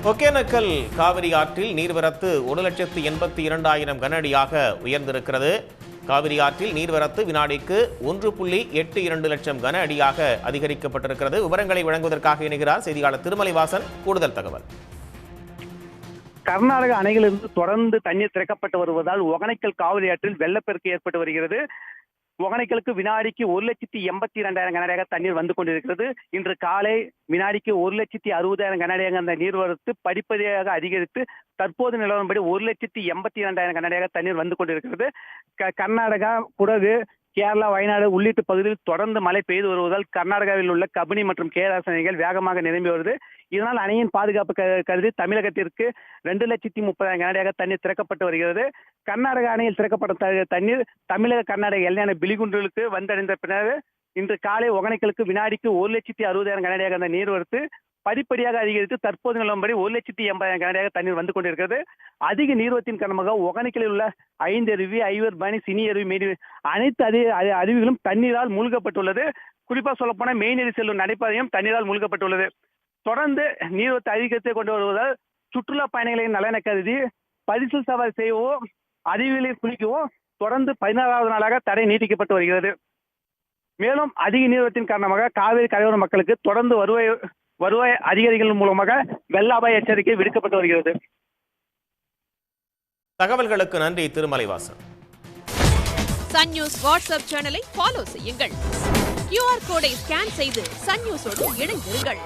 ஒகேனக்கல் காவிரி ஆற்றில் நீர்வரத்து 1,82,000 கன அடியாக உயர்ந்திருக்கிறது. காவிரி ஆற்றில் நீர்வரத்து வினாடிக்கு 1.82 லட்சம் கன அடியாக அதிகரிக்கப்பட்டிருக்கிறது. விவரங்களை வழங்குவதற்காக இணைகிறார் செய்தியாளர் திருமலைவாசன். கூடுதல் தகவல். கர்நாடக அணைகளிலிருந்து தொடர்ந்து தண்ணீர் திறக்கப்பட்டு வருவதால் ஒகேனக்கல் காவிரி ஆற்றில் வெள்ளப்பெருக்கு ஏற்பட்டு வருகிறது. ஒகேனக்கலுக்கு வினாடிக்கு 1,82,000 கன அடியாக தண்ணீர் வந்து கொண்டிருக்கிறது. இன்று காலை வினாடிக்கு 1,60,000 கன அடியாக அந்த நீர்வரத்து படிப்படியாக அதிகரித்து தற்போது நிலவரப்படி 1,82,000 கன அடியாக தண்ணீர் வந்து கொண்டிருக்கிறது. கர்நாடகா, குடகு, கேரளா, வயநாடு உள்ளிட்ட பகுதியில் தொடர்ந்து மழை பெய்து வருவதால் கர்நாடகாவில் உள்ள கபினி மற்றும் கேஆர்எஸ் அணைகள் வேகமாக நிரம்பி வருது. இதனால் அணையின் பாதுகாப்பு கருதி தமிழகத்திற்கு 2,30,000 கன அடியாக தண்ணீர் திறக்கப்பட்டு வருகிறது. கர்நாடக அணையில் திறக்கப்பட்ட தண்ணீர் தமிழக கர்நாடக எல்லையான பிலிகுண்டுலுக்கு வந்தடைந்த பின்னர் இன்று காலை ஒகேனக்கலுக்கு வினாடிக்கு 1,60,000 கன அடியாக அந்த நீர்வரத்து படிப்படியாக அதிகரித்து தற்போது நிலவரப்படி 1,80,000 கன அடியாக தண்ணீர் வந்து கொண்டிருக்கிறது. அதிக நீர்வரத்தின் காரணமாக ஒகேனக்கலில் உள்ள 5 அருவி, ஐவர் பணி, சினி அருவி, மெயின் அனைத்து அருவிகளும் தண்ணீரால் மூழ்கப்பட்டுள்ளது. குறிப்பாக சொல்லப்போன மெயினேறி செல்லும் நடைபாதையும் தண்ணீரால் மூழ்கப்பட்டுள்ளது. தொடர்ந்து நீர்வரத்து அதிகரித்து கொண்டு வருவதால் சுற்றுலா பயணிகளின் நலனை கருதி பரிசல் சவாரி செய்யவோ அருவிகளில் குளிக்கவோ தொடர்ந்து 16வது நாளாக தடை நீட்டிக்கப்பட்டு வருகிறது. மேலும் அதிக நீர்வரத்தின் காரணமாக காவிரி கரையோர மக்களுக்கு தொடர்ந்து வருவாய் அதிகாரிகள் மூலமாக வெள்ள அபாய எச்சரிக்கை விடுக்கப்பட்டு வருகிறது. தகவல்களுக்கு நன்றி திருமலைவாசன். சன் நியூஸ் வாட்ஸ்அப் சேனலை ஃபாலோ செய்யுங்கள். QR கோடை ஸ்கேன் செய்து சன் நியூஸோடு இணைந்திருங்கள்.